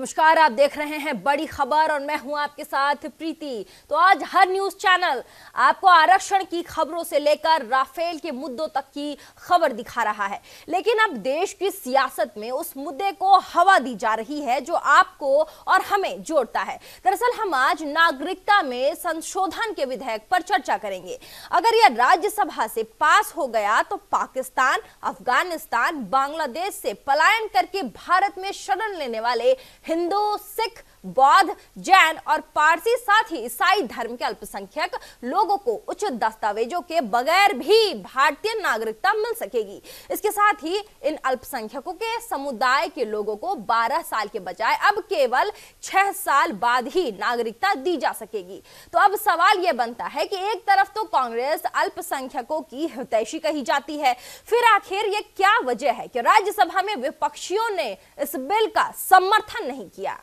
नमस्कार, आप देख रहे हैं बड़ी खबर और मैं हूं आपके साथ प्रीति। तो आज हर न्यूज चैनल आपको आरक्षण की खबरों से लेकर राफेल के मुद्दों तक की खबर दिखा रहा है, लेकिन अब देश की सियासत में उस मुद्दे को हवा दी जा रही है जो आपको और हमें जोड़ता है। दरअसल हम आज नागरिकता में संशोधन के विधेयक पर चर्चा करेंगे। अगर यह राज्यसभा से पास हो गया तो पाकिस्तान, अफगानिस्तान, बांग्लादेश से पलायन करके भारत में शरण लेने वाले हिंदू, सिख, बौद्ध, जैन और पारसी साथ ही ईसाई धर्म के अल्पसंख्यक लोगों को उचित दस्तावेजों के बगैर भी भारतीय नागरिकता मिल सकेगी। इसके साथ ही इन अल्पसंख्यकों के समुदाय के लोगों को 12 साल के बजाय अब केवल 6 साल बाद ही नागरिकता दी जा सकेगी। तो अब सवाल यह बनता है कि एक तरफ तो कांग्रेस अल्पसंख्यकों की हितैषी कही जाती है, फिर आखिर ये क्या वजह है कि राज्यसभा में विपक्षियों ने इस बिल का समर्थन नहीं किया।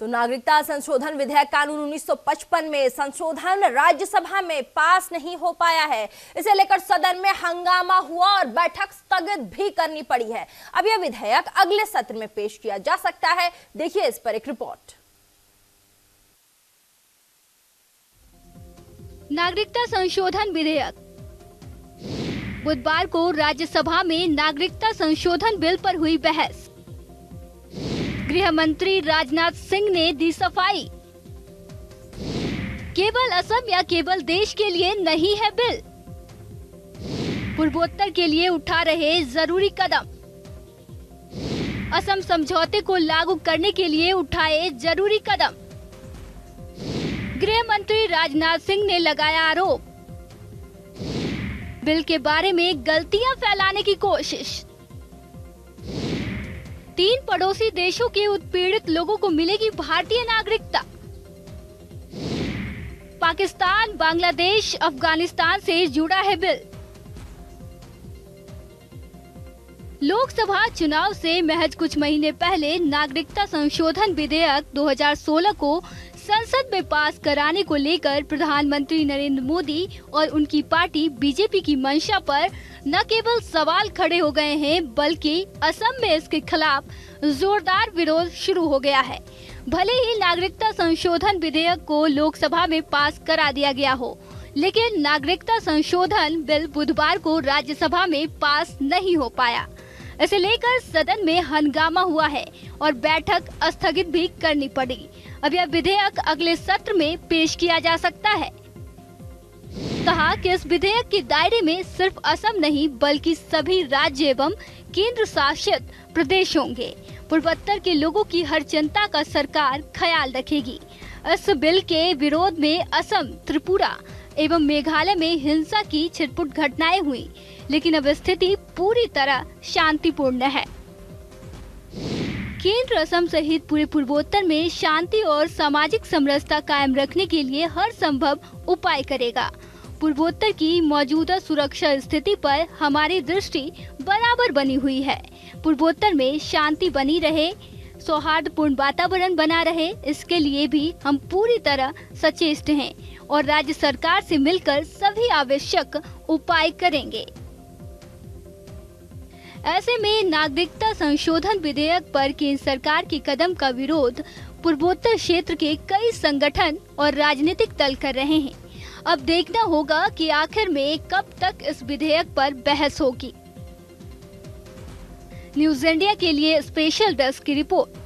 तो नागरिकता संशोधन विधेयक कानून 1955 में संशोधन राज्यसभा में पास नहीं हो पाया है। इसे लेकर सदन में हंगामा हुआ और बैठक स्थगित भी करनी पड़ी है। अब यह विधेयक अगले सत्र में पेश किया जा सकता है। देखिए इस पर एक रिपोर्ट। नागरिकता संशोधन विधेयक। बुधवार को राज्यसभा में नागरिकता संशोधन बिल पर हुई बहस। गृह मंत्री राजनाथ सिंह ने दी सफाई। केवल असम या केवल देश के लिए नहीं है बिल, पूर्वोत्तर के लिए उठा रहे जरूरी कदम। असम समझौते को लागू करने के लिए उठाए जरूरी कदम। गृह मंत्री राजनाथ सिंह ने लगाया आरोप, बिल के बारे में गलतियां फैलाने की कोशिश। 3 पड़ोसी देशों के उत्पीड़ित लोगों को मिलेगी भारतीय नागरिकता। पाकिस्तान, बांग्लादेश, अफगानिस्तान से जुड़ा है बिल। लोकसभा चुनाव से महज कुछ महीने पहले नागरिकता संशोधन विधेयक 2016 को संसद में पास कराने को लेकर प्रधानमंत्री नरेंद्र मोदी और उनकी पार्टी बीजेपी की मंशा पर न केवल सवाल खड़े हो गए हैं, बल्कि असम में इसके खिलाफ जोरदार विरोध शुरू हो गया है। भले ही नागरिकता संशोधन विधेयक को लोकसभा में पास करा दिया गया हो, लेकिन नागरिकता संशोधन बिल बुधवार को राज्यसभा में पास नहीं हो पाया। इसे लेकर सदन में हंगामा हुआ है और बैठक स्थगित भी करनी पड़ी। अब यह विधेयक अगले सत्र में पेश किया जा सकता है। कहा कि इस विधेयक के दायरे में सिर्फ असम नहीं बल्कि सभी राज्य एवं केंद्र शासित प्रदेश होंगे। पूर्वोत्तर के लोगों की हर चिंता का सरकार ख्याल रखेगी। इस बिल के विरोध में असम, त्रिपुरा एवं मेघालय में हिंसा की छिटपुट घटनाएं हुई, लेकिन अब स्थिति पूरी तरह शांतिपूर्ण है। केंद्र असम सहित पूरे पूर्वोत्तर में शांति और सामाजिक समरसता कायम रखने के लिए हर संभव उपाय करेगा। पूर्वोत्तर की मौजूदा सुरक्षा स्थिति पर हमारी दृष्टि बराबर बनी हुई है। पूर्वोत्तर में शांति बनी रहे, सौहार्दपूर्ण वातावरण बना रहे, इसके लिए भी हम पूरी तरह सचेत हैं और राज्य सरकार से मिलकर सभी आवश्यक उपाय करेंगे। ऐसे में नागरिकता संशोधन विधेयक पर केंद्र सरकार के कदम का विरोध पूर्वोत्तर क्षेत्र के कई संगठन और राजनीतिक दल कर रहे हैं। अब देखना होगा कि आखिर में कब तक इस विधेयक पर बहस होगी। न्यूज इंडिया के लिए स्पेशल डेस्क की रिपोर्ट।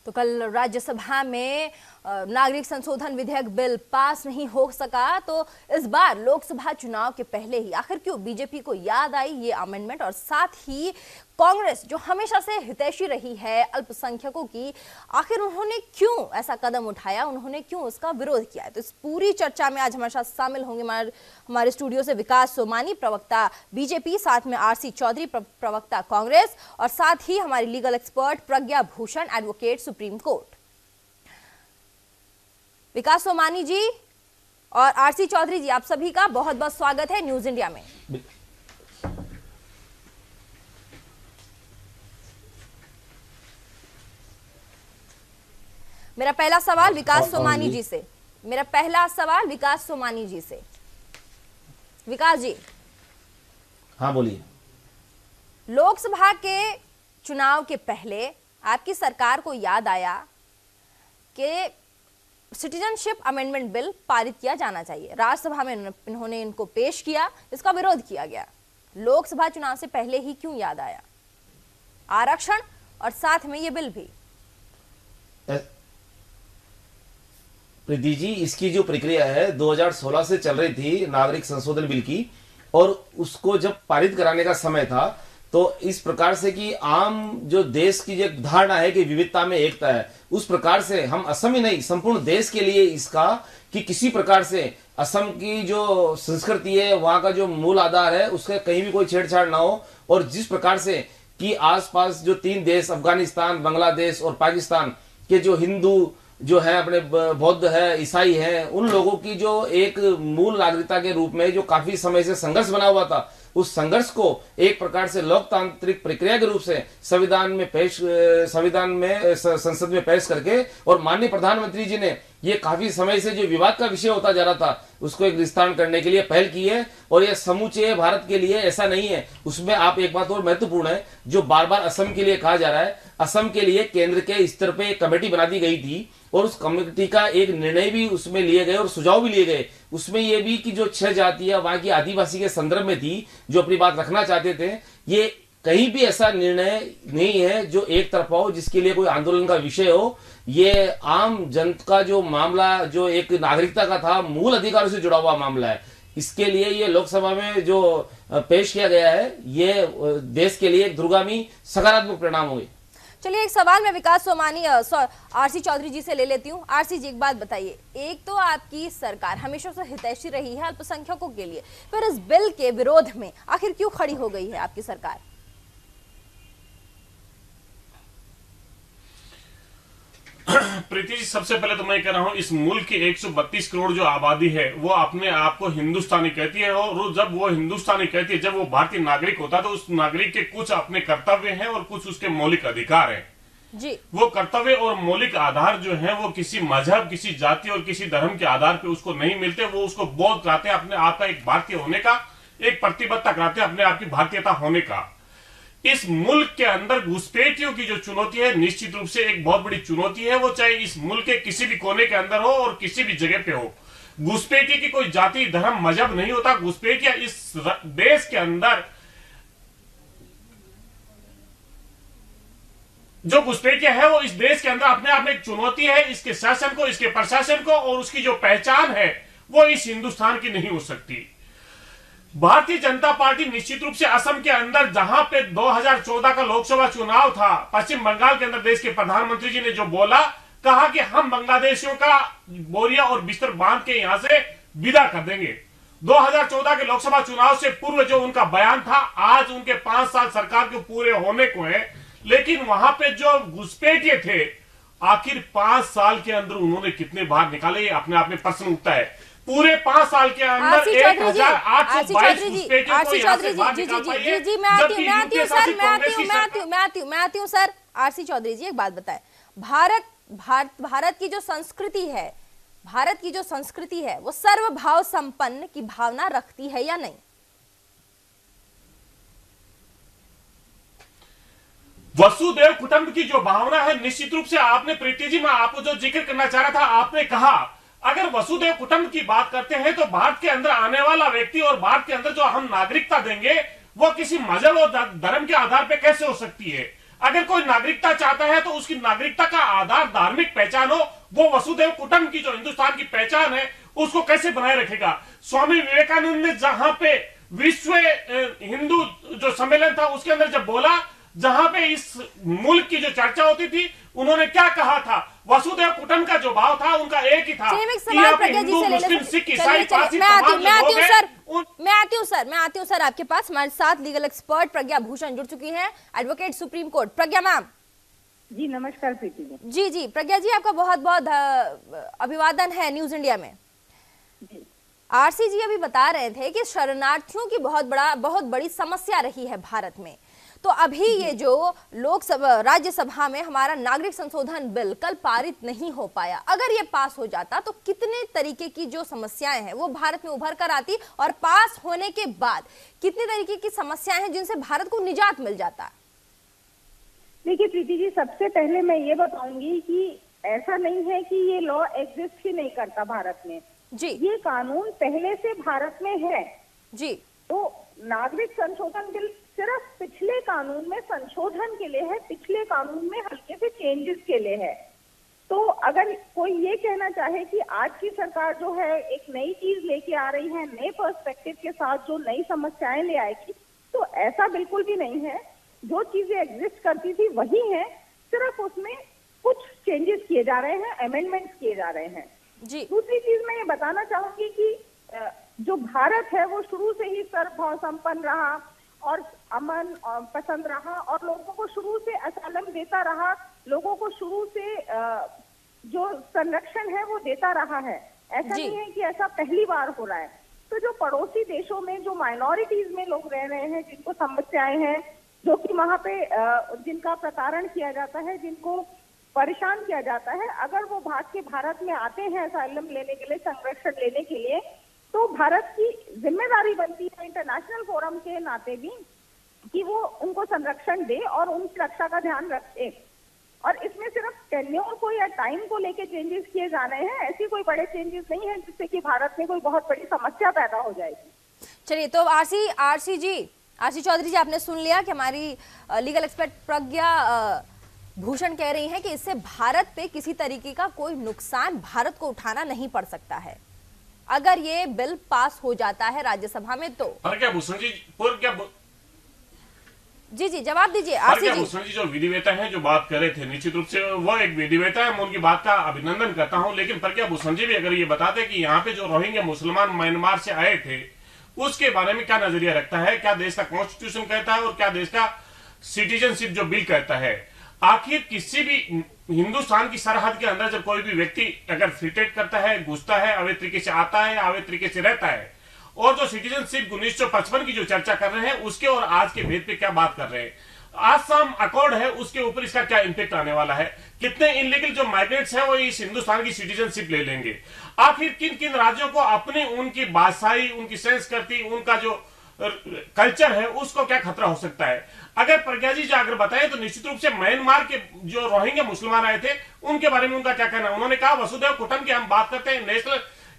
तो कल राज्यसभा में नागरिक संशोधन विधेयक बिल पास नहीं हो सका, तो इस बार लोकसभा चुनाव के पहले ही आखिर क्यों बीजेपी को याद आई ये अमेंडमेंट और साथ ही कांग्रेस जो हमेशा से हितैषी रही है अल्पसंख्यकों की, आखिर उन्होंने क्यों ऐसा कदम उठाया, उन्होंने क्यों उसका विरोध किया है? तो इस पूरी चर्चा में आज हमारे साथ शामिल होंगे हमारे स्टूडियो से विकास सोमानी, प्रवक्ता बीजेपी, साथ में आरसी चौधरी, प्रवक्ता कांग्रेस, और साथ ही हमारी लीगल एक्सपर्ट प्रज्ञा भूषण, एडवोकेट सुप्रीम कोर्ट। विकास सोमानी जी और आरसी चौधरी जी, आप सभी का बहुत बहुत स्वागत है न्यूज इंडिया में। मेरा पहला सवाल विकास सोमानी जी से, विकास जी। हाँ बोलिए। लोकसभा के चुनाव के पहले आपकी सरकार को याद आया कि सिटीजनशिप अमेंडमेंट बिल पारित किया जाना चाहिए। राज्यसभा में इन्होंने इनको पेश किया, इसका विरोध किया गया। लोकसभा चुनाव से पहले ही क्यों याद आया आरक्षण और साथ में ये बिल भी? प्रीति जी, इसकी जो प्रक्रिया है 2016 से चल रही थी नागरिक संशोधन बिल की, और उसको जब पारित कराने का समय था तो इस प्रकार से कि आम जो देश की जो धारणा है कि विविधता में एकता है, उस प्रकार से हम असम ही नहीं संपूर्ण देश के लिए इसका कि किसी प्रकार से असम की जो संस्कृति है, वहां का जो मूल आधार है, उसका कहीं भी कोई छेड़छाड़ ना हो। और जिस प्रकार से कि आसपास जो 3 देश अफगानिस्तान, बांग्लादेश और पाकिस्तान के जो हिंदू जो है, अपने बौद्ध है, ईसाई है, उन लोगों की जो एक मूल नागरिकता के रूप में जो काफी समय से संघर्ष बना हुआ था, उस संघर्ष को एक प्रकार से लोकतांत्रिक प्रक्रिया के रूप से संसद में पेश करके, और माननीय प्रधानमंत्री जी ने ये काफी समय से जो विवाद का विषय होता जा रहा था, उसको एक निस्तारण करने के लिए पहल की है। और ये समूचे भारत के लिए ऐसा नहीं है। उसमें आप एक बात और महत्वपूर्ण है, जो बार बार असम के लिए कहा जा रहा है, असम के लिए केंद्र के स्तर पे एक कमेटी बना दी गई थी, और उस कमेटी का एक निर्णय भी उसमें लिए गए और सुझाव भी लिए गए। उसमें यह भी कि जो 6 जातियां वहां की आदिवासी के संदर्भ में थी, जो अपनी बात रखना चाहते थे, ये कहीं भी ऐसा निर्णय नहीं है जो एक तरफा हो, जिसके लिए कोई आंदोलन का विषय हो। ये आम जनता का जो मामला, जो एक नागरिकता का था, मूल अधिकारों से जुड़ा हुआ मामला है। इसके लिए ये लोकसभा में जो पेश किया गया है, ये देश के लिए एक दूरगामी सकारात्मक परिणाम हुए। चलिए, एक सवाल मैं विकास सोमानी आरसी चौधरी जी से ले लेती हूँ। आरसी जी, एक बात बताइए, एक तो आपकी सरकार हमेशा से हितैषी रही है अल्पसंख्यकों के लिए, फिर इस बिल के विरोध में आखिर क्यों खड़ी हो गई है आपकी सरकार? प्रीति जी, सबसे पहले तो मैं कह रहा हूं, इस मुल्क की 132 करोड़ जो आबादी है, वो अपने आप को हिंदुस्तानी कहती है। और जब वो हिंदुस्तानी कहती है, जब वो भारतीय नागरिक होता है, तो उस नागरिक के कुछ अपने कर्तव्य हैं और कुछ उसके मौलिक अधिकार हैं जी। वो कर्तव्य और मौलिक आधार जो है, वो किसी मजहब, किसी जाति और किसी धर्म के आधार पर उसको नहीं मिलते। वो उसको बोध कराते हैं अपने आप का एक भारतीय होने का, एक प्रतिबद्धता कराते हैं अपने आप की भारतीयता होने का। इस मुल्क के अंदर घुसपैठियों की जो चुनौती है, निश्चित रूप से एक बहुत बड़ी चुनौती है। वो चाहे इस मुल्क के किसी भी कोने के अंदर हो और किसी भी जगह पे हो। घुसपैठी की कोई जाति, धर्म, मजहब नहीं होता। घुसपैठिया इस देश के अंदर जो घुसपैठिया है, वो इस देश के अंदर अपने आप में एक चुनौती है। इसके शासन को, इसके प्रशासन को, और उसकी जो पहचान है, वो इस हिंदुस्तान की नहीं हो सकती। भारतीय जनता पार्टी निश्चित रूप से असम के अंदर, जहां पे 2014 का लोकसभा चुनाव था, पश्चिम बंगाल के अंदर देश के प्रधानमंत्री जी ने जो बोला, कहा कि हम बांग्लादेशियों का बोरिया और बिस्तर बांध के यहां से विदा कर देंगे। 2014 के लोकसभा चुनाव से पूर्व जो उनका बयान था, आज उनके 5 साल सरकार के पूरे होने को है, लेकिन वहां पे जो घुसपैठिए थे, आखिर 5 साल के अंदर उन्होंने कितने बाहर निकाले, अपने आप में प्रश्न उठता है। पूरे 5 साल के अंदर 1822 घुसपैठियों को यहां से बाहर निकाल पाई है। मैं आती हूं सर। आरसी चौधरी जी, एक बात बताएं, भारत की जो संस्कृति है, वो सर्वभाव संपन्न की भावना रखती है या नहीं? वसुदेव कुटुंब की जो भावना है, निश्चित रूप से आपने, प्रीति जी, मैं आपको जो जिक्र करना चाह रहा था, आपने कहा अगर वसुदेव कुटुंब की बात करते हैं तो भारत के अंदर आने वाला व्यक्ति और भारत के अंदर जो हम नागरिकता देंगे, वो किसी मजहब और धर्म के आधार पर कैसे हो सकती है? अगर कोई नागरिकता चाहता है तो उसकी नागरिकता का आधार धार्मिक पहचान हो। वो वसुदेव कुटुंब की जो हिंदुस्तान की पहचान है, उसको कैसे बनाए रखेगा? स्वामी विवेकानंद ने जहां पे विश्व हिंदू जो सम्मेलन था, उसके अंदर जब बोला, जहां पे इस मुल्क की जो चर्चा होती थी, उन्होंने क्या कहा था? वसुधैव कुटुंब का जो भाव था उनका एक ही था कि यहाँ पे हिंदू, मुस्लिम, सिख, ईसाई, पारसी मैं समाज आती जो लोग हैं, मैं आती हूँ सर आपके पास। हमारे साथ लीगल एक्सपर्ट प्रज्ञा भूषण जुड़ चुकी हैं, एडवोकेट सुप्रीम कोर्ट। प्रज्ञा मैम। जी नमस्कार प्रीति जी। जी प्रज्ञा जी, आपका बहुत बहुत अभिवादन है न्यूज इंडिया में। आरसी जी अभी बता रहे थे कि शरणार्थियों की बहुत बड़ी समस्या रही है भारत में। तो अभी ये जो लोकसभा राज्यसभा में हमारा नागरिक संशोधन बिल कल पारित नहीं हो पाया, अगर ये पास हो जाता तो कितने तरीके की जो समस्याएं हैं वो भारत में उभर कर आती, और पास होने के बाद कितने तरीके की समस्याएं हैं जिनसे भारत को निजात मिल जाता? देखिए प्रीति जी, सबसे पहले मैं ये बताऊंगी कि ऐसा नहीं है कि ये लॉ एग्जिस्ट ही नहीं करता भारत में जी। ये कानून पहले से भारत में है जी। तो नागरिक संशोधन बिल सिर्फ पिछले कानून में संशोधन के लिए है, पिछले कानून में हल्के से चेंजेस के लिए है। तो अगर कोई ये कहना चाहे कि आज की सरकार जो है एक नई चीज लेके आ रही है, नए पर्सपेक्टिव के साथ जो नई समस्याएं ले आएगी, तो ऐसा बिल्कुल भी नहीं है। जो चीजें एग्जिस्ट करती थी वही है, सिर्फ उसमें कुछ चेंजेस किए जा रहे हैं, अमेंडमेंट्स किए जा रहे हैं जी। दूसरी चीज मैं ये बताना चाहूंगी कि जो भारत है वो शुरू से ही सर्वभाव संपन्न रहा और अमन और पसंद रहा, और लोगों को शुरू से असलम देता रहा, लोगों को शुरू से जो संरक्षण है वो देता रहा है। ऐसा नहीं है कि ऐसा पहली बार हो रहा है। तो जो पड़ोसी देशों में जो माइनॉरिटीज में लोग रह रहे हैं, जिनको समस्याएं हैं, जो कि वहां पे जिनका प्रताड़न किया जाता है, जिनको परेशान किया जाता है, अगर वो भाग के भारत में आते हैं असाइलम लेने के लिए, संरक्षण लेने के लिए, तो भारत की जिम्मेदारी बनती है इंटरनेशनल फोरम के नाते भी कि वो उनको संरक्षण दे और उनकी रक्षा का ध्यान रखे। और इसमें सिर्फ टेन्योर को या टाइम को लेके चेंजेस किए जा रहे हैं, ऐसी कोई बड़े चेंजेस नहीं है जिससे कि भारत में कोई बहुत बड़ी समस्या पैदा हो जाएगी। चलिए, तो आरसी चौधरी जी, आपने सुन लिया कि हमारी लीगल एक्सपर्ट प्रज्ञा भूषण कह रही हैं कि इससे भारत पे किसी तरीके का कोई नुकसान भारत को उठाना नहीं पड़ सकता है अगर ये बिल पास हो जाता है राज्यसभा में। तो प्रज्ञा भूषण जी, जी जवाब दीजिए आरसी जी। भूषण जी जो विधिवेता है, जो बात कर रहे थे, निश्चित रूप से वो एक विधिवेता है, मैं उनकी बात का अभिनंदन करता हूं। लेकिन प्रज्ञा भूषण जी भी अगर ये बताते कि यहाँ पे जो रोहिंग्या मुसलमान म्यांमार से आए थे, उसके बारे में क्या नजरिया रखता है, क्या देश का कॉन्स्टिट्यूशन कहता है और क्या देश का सिटीजनशिप जो बिल कहता है। आखिर किसी भी हिंदुस्तान की सरहद के अंदर जब कोई भी व्यक्ति अगर फ्रीटेट करता है, घुसता है, अवैध तरीके से आता है, अवैध तरीके से रहता है, और जो सिटीजनशिप 1955 की जो चर्चा कर रहे हैं उसके और आज के भेद पे क्या बात कर रहे हैं, आसाम अकॉर्ड है उसके ऊपर इसका क्या इम्पैक्ट आने वाला है, कितने इनलीगल जो माइग्रेंट्स हैं वो इस हिंदुस्तान की सिटीजनशिप ले लेंगे, आखिर किन किन राज्यों को अपनी उनकी भाषाई, उनकी संस्कृति, उनका जो कल्चर है उसको क्या खतरा हो सकता है। अगर प्रज्ञा जी अगर बताएं तो निश्चित रूप से म्यांमार के जो रोहिंग्या मुसलमान आए थे उनके बारे में उनका क्या कहना। उन्होंने कहा वसुधैव कुटुंब की हम बात करते हैं,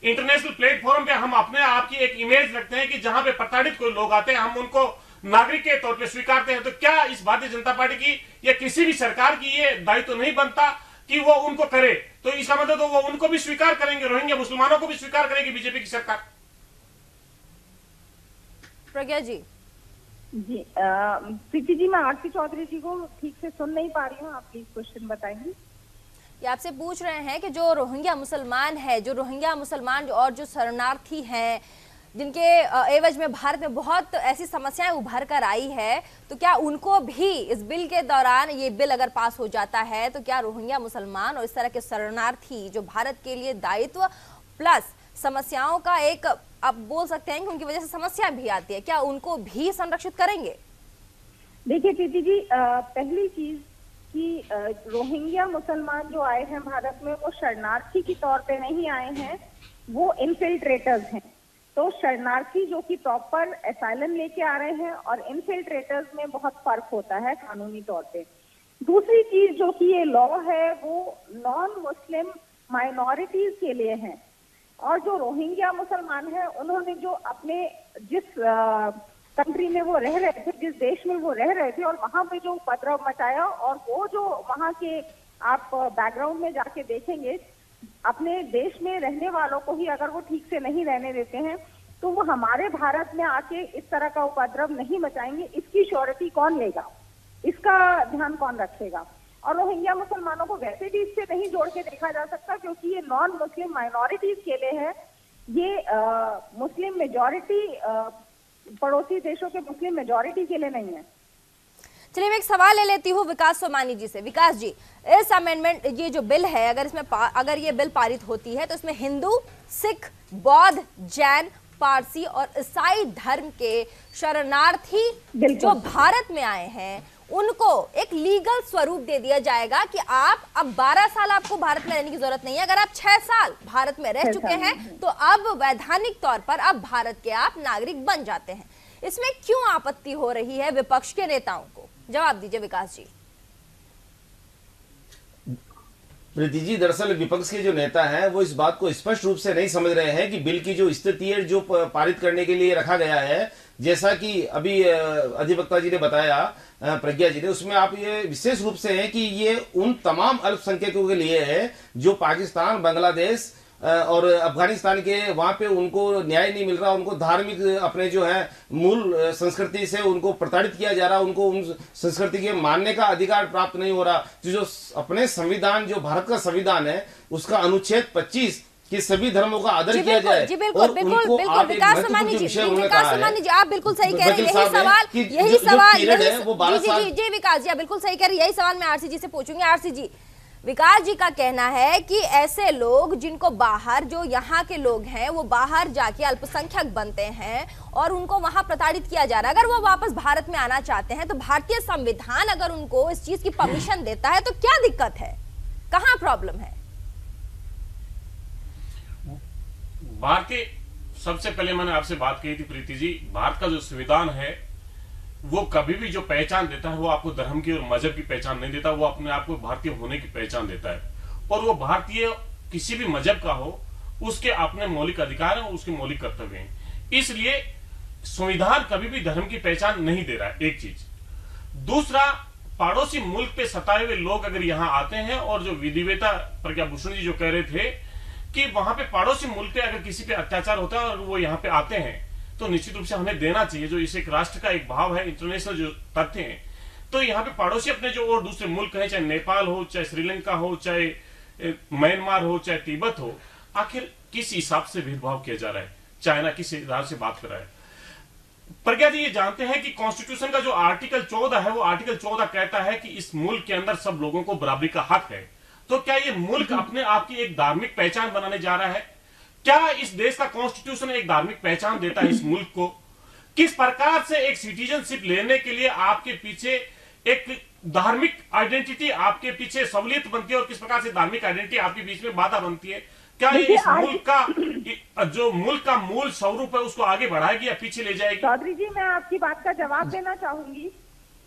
इंटरनेशनल प्लेटफॉर्म पे हम अपने आप की एक इमेज रखते हैं कि जहां पे प्रताड़ित कोई लोग आते हैं हम उनको नागरिक के तौर पे स्वीकारते हैं। तो क्या इस भारतीय जनता पार्टी की या किसी भी सरकार की ये दायित्व नहीं बनता कि वो उनको करे? तो इसका मतलब तो वो उनको भी स्वीकार करेंगे, रोहिंग्या मुसलमानों को भी स्वीकार करेगी बीजेपी की सरकार। प्रज्ञा जी। जी प्रीति जी, मैं आरसी चौधरी जी को ठीक से सुन नहीं पा रही हूँ, आप प्लीज क्वेश्चन बताएंगे। ये आपसे पूछ रहे हैं कि जो रोहिंग्या मुसलमान है, और जो शरणार्थी हैं, जिनके एवज में भारत में बहुत ऐसी समस्याएं उभर कर आई है, तो क्या उनको भी इस बिल के दौरान, ये बिल अगर पास हो जाता है, तो क्या रोहिंग्या मुसलमान और इस तरह के शरणार्थी जो भारत के लिए दायित्व प्लस समस्याओं का एक, आप बोल सकते हैं कि उनकी वजह से समस्या भी आती है, क्या उनको भी संरक्षित करेंगे? देखिए प्रीति जी, पहली चीज कि रोहिंग्या मुसलमान जो आए हैं भारत में वो शरणार्थी के तौर पे नहीं आए हैं, वो इनफिल्ट्रेटर्स हैं। तो शरणार्थी जो कि प्रॉपर एसाइलम लेके आ रहे हैं और इनफिल्ट्रेटर्स में बहुत फर्क होता है कानूनी तौर पे। दूसरी चीज जो कि ये लॉ है वो नॉन मुस्लिम माइनॉरिटीज के लिए है, और जो रोहिंग्या मुसलमान है उन्होंने जो अपने जिस कंट्री में वो रह रहे थे, जिस देश में वो रह रहे थे, और वहां पे जो उपद्रव मचाया, और वो जो वहां के आप बैकग्राउंड में जाके देखेंगे, अपने देश में रहने वालों को ही अगर वो ठीक से नहीं रहने देते हैं तो वो हमारे भारत में आके इस तरह का उपद्रव नहीं मचाएंगे। इसकी श्योरिटी कौन लेगा? इसका ध्यान कौन रखेगा? और रोहिंग्या मुसलमानों को वैसे भी इससे नहीं जोड़ के देखा जा सकता, क्योंकि ये नॉन मुस्लिम माइनॉरिटीज के लिए है, ये मुस्लिम मेजॉरिटी पड़ोसी देशों के मुस्लिम मेजॉरिटी के लिए नहीं है। चलिए मैं एक सवाल ले लेती हूँ विकास सोमानी जी से। विकास जी, इस अमेंडमेंट, ये जो बिल है, अगर ये बिल पारित होती है तो इसमें हिंदू, सिख, बौद्ध, जैन, पारसी और ईसाई धर्म के शरणार्थी जो भारत में आए हैं उनको एक लीगल स्वरूप दे दिया जाएगा कि आप अब 12 साल आपको भारत में रहने की जरूरत नहीं है। अगर आप 6 साल भारत में रह चुके हैं तो अब वैधानिक तौर पर अब भारत के आप नागरिक बन जाते हैं। इसमें क्यों आपत्ति हो रही है विपक्ष के नेताओं को? जवाब दीजिए विकास जी। प्रीति जी, दरअसल विपक्ष के जो नेता हैं वो इस बात को स्पष्ट रूप से नहीं समझ रहे हैं कि बिल की जो स्थिति है जो पारित करने के लिए रखा गया है, जैसा कि अभी अधिवक्ता जी ने बताया, प्रज्ञा जी ने, उसमें आप ये विशेष रूप से है कि ये उन तमाम अल्पसंख्यकों के लिए है जो पाकिस्तान, बांग्लादेश और अफगानिस्तान के वहां पे उनको न्याय नहीं मिल रहा, उनको धार्मिक अपने जो है मूल संस्कृति से उनको प्रताड़ित किया जा रहा, उनको उन संस्कृति के मानने का अधिकार प्राप्त नहीं हो रहा। जो अपने संविधान, जो भारत का संविधान है, उसका अनुच्छेद 25 कि सभी धर्मों का आदर किया जाए। जी बिल्कुल बिल्कुल बिल्कुल विकास सोमानी जी, आप बिल्कुल सही कह रहे हैं। यही सवाल जी विकास जी बिल्कुल सही कह रहे हैं। यही सवाल मैं आरसी जी से पूछूंगी। आरसी जी, विकास जी का कहना है कि ऐसे लोग जिनको बाहर, जो यहाँ के लोग हैं वो बाहर जाके अल्पसंख्यक बनते हैं और उनको वहां प्रताड़ित किया जा रहा है, अगर वो वापस भारत में आना चाहते हैं तो भारतीय संविधान अगर उनको इस चीज की परमिशन देता है तो क्या दिक्कत है, कहाँ प्रॉब्लम है? भारतीय, सबसे पहले मैंने आपसे बात कही थी प्रीति जी, भारत का जो संविधान है वो कभी भी जो पहचान देता है वो आपको धर्म की और मजहब की पहचान नहीं देता, वो अपने आप को भारतीय होने की पहचान देता है। और वो भारतीय किसी भी मजहब का हो, उसके अपने मौलिक अधिकार हैं, उसके मौलिक कर्तव्य हैं। इसलिए संविधान कभी भी धर्म की पहचान नहीं दे रहा है, एक चीज। दूसरा, पड़ोसी मुल्क पे सताए हुए लोग अगर यहाँ आते हैं, और जो विधिवेता प्रज्ञा भूषण जी जो कह रहे थे कि वहां पे पड़ोसी मुल्क पे अगर किसी पे अत्याचार होता है और वो यहाँ पे आते हैं तो निश्चित रूप से हमें देना चाहिए, जो इस एक राष्ट्र का एक भाव है, इंटरनेशनल जो तथ्य हैं। तो यहाँ पे पड़ोसी अपने जो और दूसरे मुल्क हैं, चाहे नेपाल हो, चाहे श्रीलंका हो, चाहे म्यांमार हो, चाहे तिब्बत हो, आखिर किस हिसाब से भेदभाव किया जा रहा है? चाइना किस हिसाब से बात कर रहा है? प्रज्ञा जी ये जानते हैं कि कॉन्स्टिट्यूशन का जो आर्टिकल 14 है, वो आर्टिकल 14 कहता है कि इस मुल्क के अंदर सब लोगों को बराबरी का हक है। तो क्या ये मुल्क अपने आप की एक धार्मिक पहचान बनाने जा रहा है? क्या इस देश का कॉन्स्टिट्यूशन एक धार्मिक पहचान देता है इस मुल्क को? किस प्रकार से एक सिटीजनशिप लेने के लिए आपके पीछे एक धार्मिक आइडेंटिटी, आपके पीछे सहूलियत बनती है, और किस प्रकार से धार्मिक आइडेंटिटी आपके बीच में बाधा बनती है? क्या ये इस मुल्क का जो मुल्क का मूल स्वरूप है उसको आगे बढ़ाएगी या पीछे ले जाएगी? चौधरी जी, मैं आपकी बात का जवाब देना चाहूंगी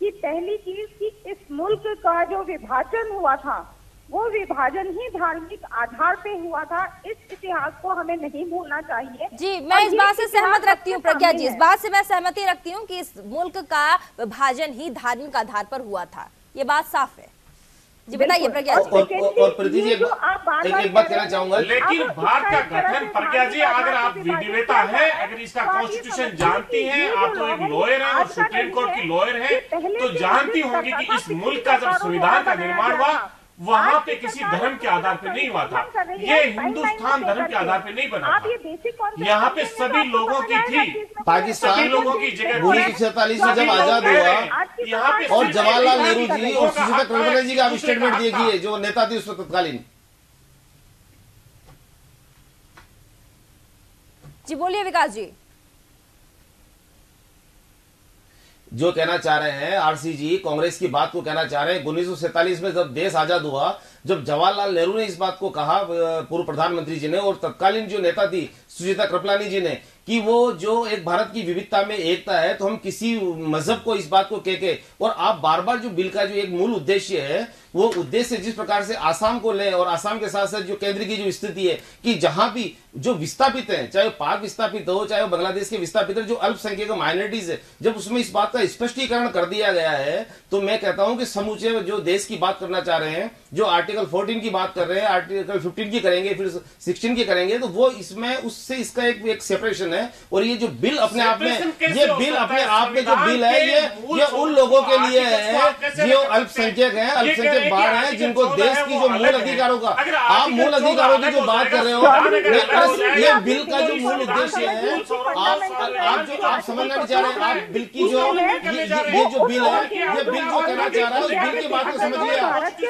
कि पहली चीज कि इस मुल्क का जो विभाजन हुआ था वो विभाजन ही धार्मिक आधार पे हुआ था। इस इतिहास को हमें नहीं भूलना चाहिए। जी, मैं इस बात से सहमत रखती हूँ प्रज्ञा जी, इस बात से मैं सहमति रखती हूँ कि इस मुल्क का विभाजन ही धार्मिक आधार पर हुआ था, ये बात साफ है। जी बताइए प्रज्ञा जी। और प्रीति जी एक बात कहना चाहूंगा, लेकिन भारत का गठन, प्रज्ञा जी अगर आप विधिवेता है, अगर इसका कॉन्स्टिट्यूशन जानती हैं, आप तो एक लॉयर हैं और सुप्रीम कोर्ट की लॉयर हैं, तो जानती होंगी कि इस मुल्क का जब संविधान का निर्माण हुआ वहां पे किसी धर्म के आधार पे नहीं हुआ था, ये हिंदुस्तान धर्म के आधार पे नहीं बना था, यहाँ पे सभी लोगों की थी, पाकिस्तान लोगों की जगह 1947 में जब आजाद हुआ, यहाँ पे और जवाहरलाल नेहरू जी और सुशीला कृष्णा जी का स्टेटमेंट दिए जो नेता थे उस वक्त तत्कालीन। जी बोलिए विकास जी। जो कहना चाह रहे हैं आरसी जी, कांग्रेस की बात को कहना चाह रहे हैं। 1947 में जब देश आजाद हुआ, जब जवाहरलाल नेहरू ने इस बात को कहा, पूर्व प्रधानमंत्री जी ने, और तत्कालीन जो नेता थी सुचित्रा कृपलानी जी ने, कि वो जो एक भारत की विविधता में एकता है, तो हम किसी मजहब को इस बात को कह के, और आप बार बार जो बिल का जो एक मूल उद्देश्य है, वो उद्देश्य जिस प्रकार से आसाम को ले, और आसाम के साथ साथ जो केंद्र की जो स्थिति है कि जहां भी जो विस्थापित हैं, चाहे पाक विस्थापित हो, चाहे बांग्लादेश के विस्थापित, जो अल्पसंख्यक माइनॉरिटीज है, जब उसमें इस बात का स्पष्टीकरण कर दिया गया है, तो मैं कहता हूं कि समूचे जो देश की बात करना चाह रहे हैं, जो आर्टिकल आर्टिकल 14 की बात कर रहे हैं, आर्टिकल 15 की करेंगे, फिर 16 की करेंगे, तो वो इसमें उससे इसका एक सेपरेशन है। और ये जो बिल अपने आप में, ये बिल अपने आप में जो बिल है, ये उन लोगों के लिए है जो अल्पसंख्यक हैं, अल्पसंख्यक बाहर हैं, जिनको देश की जो मूल अधिकारों का, आप मूल अधिकारों की जो बात कर रहे हो, ये बिल का जो मूल उद्देश्य है, आप समझना नहीं चाह रहे, आप बिल की जो ये जो बिल है, ये बिल जो कहना चाह रहा है, उस बिल की बात को समझिए,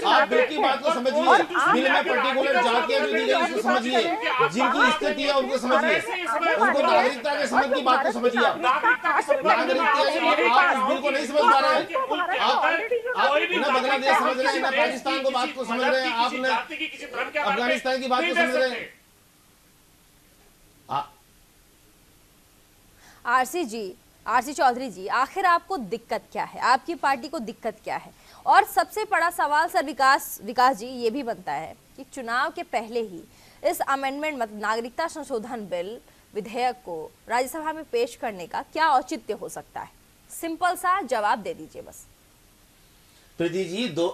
आप बिल की बात को समझिए, बिल में पर्टिकुलर जातियां भी दी गई, उसको समझिए, जिनकी स्थिति है उनको समझिए, उनको नागरिकता के समझ की बात को समझिए। नागरिकता आप इस बिल को नहीं समझ पा रहे हैं, आप न बांग्लादेश समझ रहे हैं, न पाकिस्तान को बात को समझ रहे हैं, आप न अफगानिस्तान की बात को समझ रहे हैं। आरसी चौधरी जी, आखिर आपको दिक्कत क्या है, आपकी पार्टी को दिक्कत क्या है? और सबसे बड़ा सवाल सर विकास जी ये भी बनता है कि चुनाव के पहले ही इस अमेंडमेंट मतलब नागरिकता संशोधन बिल विधेयक को राज्यसभा में पेश करने का क्या औचित्य हो सकता है? सिंपल सा जवाब दे दीजिए बस। प्रीति जी,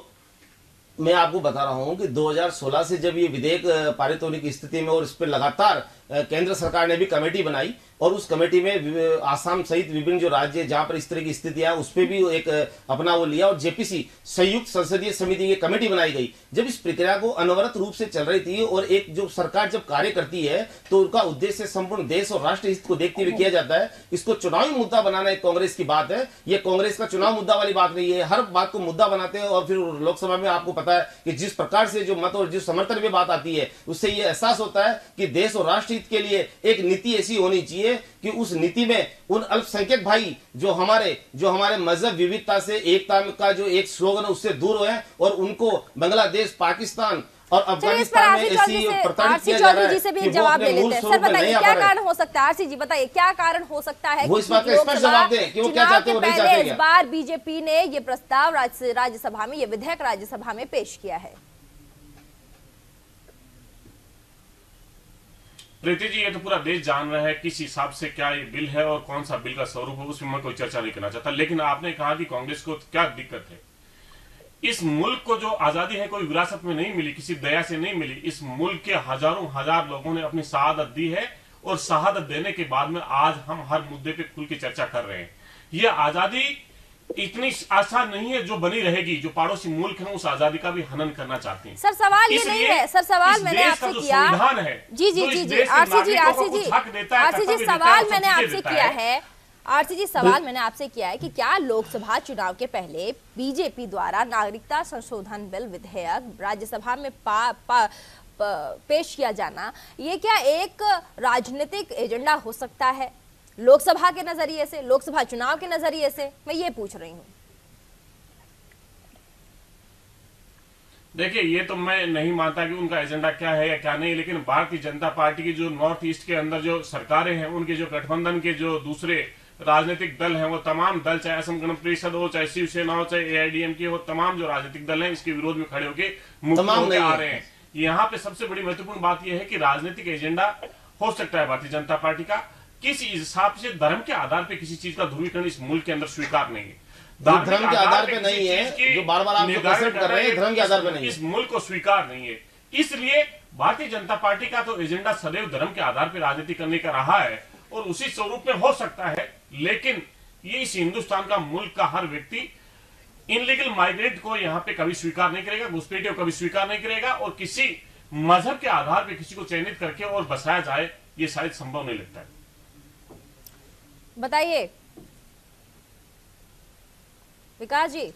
मैं आपको बता रहा हूं कि 2016 से जब ये विधेयक पारित होने की स्थिति में, और इस पर लगातार केंद्र सरकार ने भी कमेटी बनाई, और उस कमेटी में आसाम सहित विभिन्न जो राज्य जहां पर इस तरह की स्थितियां, उस पर भी एक अपना वो लिया, और जेपीसी संयुक्त संसदीय समिति की कमेटी बनाई गई। जब इस प्रक्रिया को अनवरत रूप से चल रही थी, और एक जो सरकार जब कार्य करती है तो उनका उद्देश्य संपूर्ण देश और राष्ट्र हित को देखते हुए किया जाता है। इसको चुनावी मुद्दा बनाना एक कांग्रेस की बात है, ये कांग्रेस का चुनाव मुद्दा वाली बात नहीं है। हर बात को मुद्दा बनाते हैं, और फिर लोकसभा में आपको पता है कि जिस प्रकार से जो मत और जिस समर्थन में बात आती है, उससे ये एहसास होता है कि देश और राष्ट्र हित के लिए एक नीति ऐसी होनी चाहिए कि उस नीति में उन अल्पसंख्यक भाई जो हमारे मजहब विविधता से एकता का जो एक स्लोगन है उससे दूर हुए, और उनको बांग्लादेश, पाकिस्तान और अफगानिस्तान में ऐसी प्रताड़ित किया जा रहा है से भी जवाब दे लेते हैं। सर बताइए क्या कारण हो सकता है? आरसी जी बताइए क्या कारण हो सकता है? वो इस बात का स्पष्ट जवाब दें कि वो क्या चाहते हैं, वो नहीं चाहते। इस बार बीजेपी ने ये प्रस्ताव राज्यसभा में, ये विधेयक राज्यसभा में पेश किया है। प्रीति जी, ये तो पूरा देश जान रहा है किस हिसाब से क्या ये बिल है और कौन सा बिल का स्वरूप है, उसमें मैं कोई चर्चा नहीं करना चाहता। लेकिन आपने कहा कि कांग्रेस को क्या दिक्कत है। इस मुल्क को जो आजादी है कोई विरासत में नहीं मिली, किसी दया से नहीं मिली। इस मुल्क के हजारों हजार लोगों ने अपनी शहादत दी है, और शहादत देने के बाद में आज हम हर मुद्दे पे खुल के चर्चा कर रहे हैं। ये आजादी इतनी आसान नहीं है जो बनी रहेगी। जो पड़ोसी मुल्क है उस आजादी का भी हनन करना चाहते हैं। सर सवाल ये नहीं है, सर सवाल मैंने आपसे किया, जी सवाल मैंने आपसे किया है, आरसी जी सवाल मैंने आपसे किया है कि क्या लोकसभा चुनाव के पहले बीजेपी द्वारा नागरिकता संशोधन बिल विधेयक राज्यसभा में पेश किया जाना, ये क्या एक राजनीतिक एजेंडा हो सकता है लोकसभा के नजरिए से, लोकसभा चुनाव के नजरिए से? मैं ये पूछ रही हूँ। देखिए, ये तो मैं नहीं मानता कि उनका एजेंडा क्या है या क्या नहीं, लेकिन भारतीय जनता पार्टी की जो नॉर्थ ईस्ट के अंदर जो सरकारें हैं, उनके जो गठबंधन के जो दूसरे राजनीतिक दल हैं, वो तमाम दल, चाहे असम गण परिषद हो, चाहे शिवसेना हो, चाहे एआईडीएमके हो, तमाम जो राजनीतिक दल हैं इसके विरोध में खड़े होकर मुक्त होकर आ रहे हैं। यहाँ पे सबसे बड़ी महत्वपूर्ण बात यह है कि राजनीतिक एजेंडा हो सकता है भारतीय जनता पार्टी का, किस हिसाब से धर्म के आधार पर किसी चीज का ध्रुवीकरण इस मुल्क के अंदर स्वीकार नहीं है। धर्म के आधार पे नहीं है, जो बार बार आप कसरत कर रहे हैं, धर्म के आधार पे नहीं है, इस मुल्क को स्वीकार नहीं है। इसलिए भारतीय जनता पार्टी का तो एजेंडा सदैव धर्म के आधार पर राजनीति करने का रहा है, और उसी स्वरूप में हो सकता है। लेकिन ये इस हिंदुस्तान का मुल्क का हर व्यक्ति इनलीगल माइग्रेंट को यहाँ पे कभी स्वीकार नहीं करेगा, घुसपैठियों को कभी स्वीकार नहीं करेगा, और किसी मजहब के आधार पर किसी को चयनित करके और बसाया जाए, ये शायद संभव नहीं लगता है। बताइए विकास जी।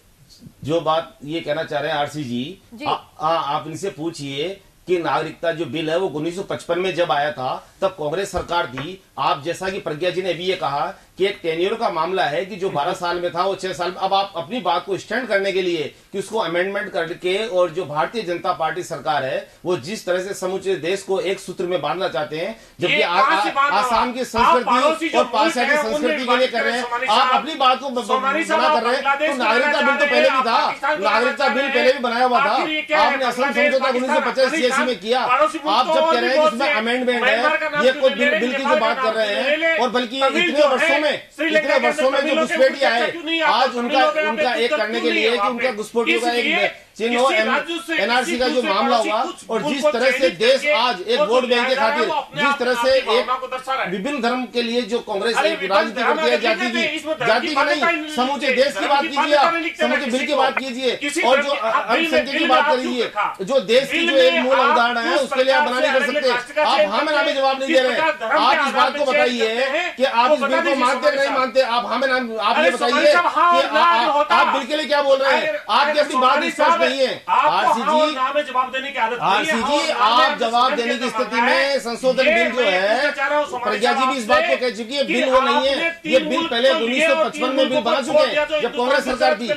जो बात ये कहना चाह रहे हैं आरसी जी, आप इनसे पूछिए कि नागरिकता जो बिल है वो 1955 में जब आया था तब कांग्रेस सरकार थी। आप जैसा कि प्रज्ञा जी ने भी ये कहा कि एक टेन्योर का मामला है कि जो 12 साल में था वो 6 साल में। अब आप अपनी बात को स्टैंड करने के लिए कि उसको अमेंडमेंट करके, और जो भारतीय जनता पार्टी सरकार है वो जिस तरह से समूचे देश को एक सूत्र में बांधना चाहते हैं, जबकि आसाम की संस्कृति और पाशा की संस्कृति के लिए कर रहे हैं, आप अपनी बात को मना कर रहे हैं। तो नागरिकता बिल तो पहले भी था, नागरिकता बिल पहले भी बनाया हुआ था, आपने असम समझौता 1985 में किया। आप जब कह रहे हैं कि उसमें अमेंडमेंट है, ये कोई बिल की जो बात कर रहे हैं, और बल्कि इतने वर्षों में जो घुसपैठिया है, आज उनका एक करने के लिए कि उनका घुसपैठियों का चेंज हो, एनआरसी का जो मामला हुआ और जिस तरह से देश आज एक वोट बैंक के खातिर जिस तरह से एक विभिन्न धर्म के लिए जो कांग्रेस राजनीति करती है, जाति की नहीं, समूचे देश की बात कीजिए, आप समूचे बिल की बात कीजिए और जो अल्पसंख्यक की बात करिए, जो देश की जो एक मूल अवधारणा है उसके लिए आप बना नहीं कर सकते। आप हाँ में नामे जवाब नहीं दे रहे। आप इस बात को बताइए कि आप इस बिल को मानते नहीं मानते। आप हाँ में नाम आप ये बताइए कि आप बिल के लिए क्या बोल रहे हैं। आपकी अपनी बात स्पष्ट नहीं है। आरसी जी जवाब देने की आदत आरसी जी आप जवाब देने की स्थिति में संशोधन बिल जो है, प्रज्ञा जी भी इस बात को कह चुकी है, बिल वो नहीं है। ये बिल पहले 1955 में बिल बना चुके हैं जब कांग्रेस सरकार थी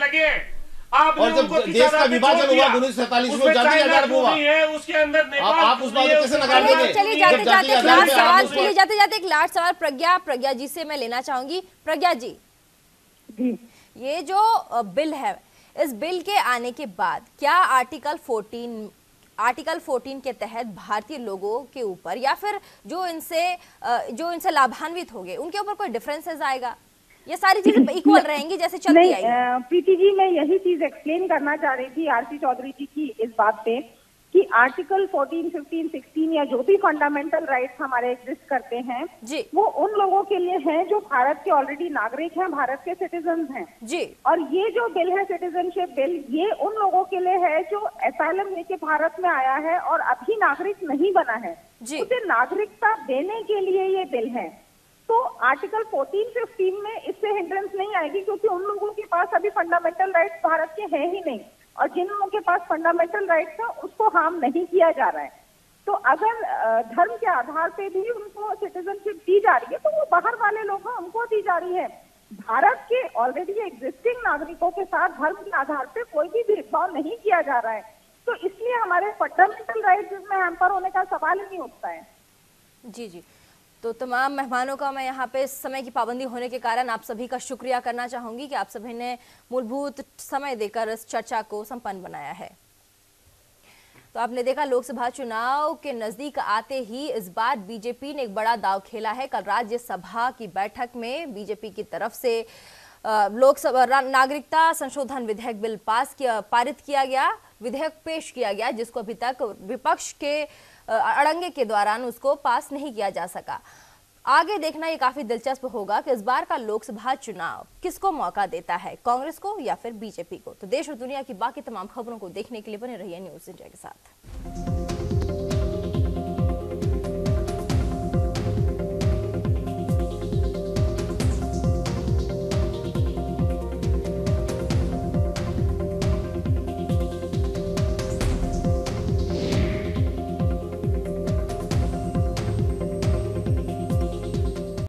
और जब देश का विभाजन हुआ 1947 में जाति आजाद हुआ, उसके अंदर आप उस बात को कैसे नकार देंगे। चलिए जाते जाते एक लास्ट सवाल प्रज्ञा जी से मैं लेना चाहूंगी। प्रज्ञा जी, ये जो बिल है, इस बिल के आने के बाद क्या आर्टिकल 14 के तहत भारतीय लोगों के ऊपर या फिर जो इनसे लाभान्वित होंगे उनके ऊपर कोई डिफरेंसेस आएगा? ये सारी चीजें इक्वल रहेंगी जैसे चलती आई? प्रीति जी, मैं यही चीज एक्सप्लेन करना चाह रही थी आरसी चौधरी जी की इस बात पे कि आर्टिकल 14, 15, 16 या जो भी फंडामेंटल राइट्स हमारे एग्जिस्ट करते हैं जी, वो उन लोगों के लिए हैं जो भारत के ऑलरेडी नागरिक हैं, भारत के सिटीजन हैं जी। और ये जो बिल है, सिटीजनशिप बिल, ये उन लोगों के लिए है जो असाइलम लेके भारत में आया है और अभी नागरिक नहीं बना है, उसे नागरिकता देने के लिए ये बिल है। तो आर्टिकल 14, 15 में इससे हिंड्रेंस नहीं आएगी क्योंकि उन लोगों के पास अभी फंडामेंटल राइट्स भारत के हैं ही नहीं और जिन लोगों के पास फंडामेंटल राइट्स है उसको हार्म नहीं किया जा रहा है। तो अगर धर्म के आधार पे भी उनको सिटीजनशिप दी जा रही है तो वो बाहर वाले लोग हैं उनको दी जा रही है। भारत के ऑलरेडी एग्जिस्टिंग नागरिकों के साथ धर्म के आधार पे कोई भी भेदभाव नहीं किया जा रहा है। तो इसलिए हमारे फंडामेंटल राइट्स इसमें हैम्पर होने का सवाल ही नहीं उठता है। जी जी, तो तमाम मेहमानों का मैं यहाँ पे समय की पाबंदी होने के कारण आप सभी का शुक्रिया करना चाहूंगी कि आप सभी ने मूलभूत समय देकर इस चर्चा को संपन्न बनाया है। तो आपने देखा, लोकसभा चुनाव के नजदीक आते ही इस बार बीजेपी ने एक बड़ा दांव खेला है। कल राज्यसभा की बैठक में बीजेपी की तरफ से लोकसभा नागरिकता संशोधन विधेयक बिल पारित किया गया, विधेयक पेश किया गया जिसको अभी तक विपक्ष के अड़ंगे के दौरान उसको पास नहीं किया जा सका। आगे देखना ये काफी दिलचस्प होगा कि इस बार का लोकसभा चुनाव किसको मौका देता है, कांग्रेस को या फिर बीजेपी को। तो देश और दुनिया की बाकी तमाम खबरों को देखने के लिए बने रहिए न्यूज़ इंडिया के साथ।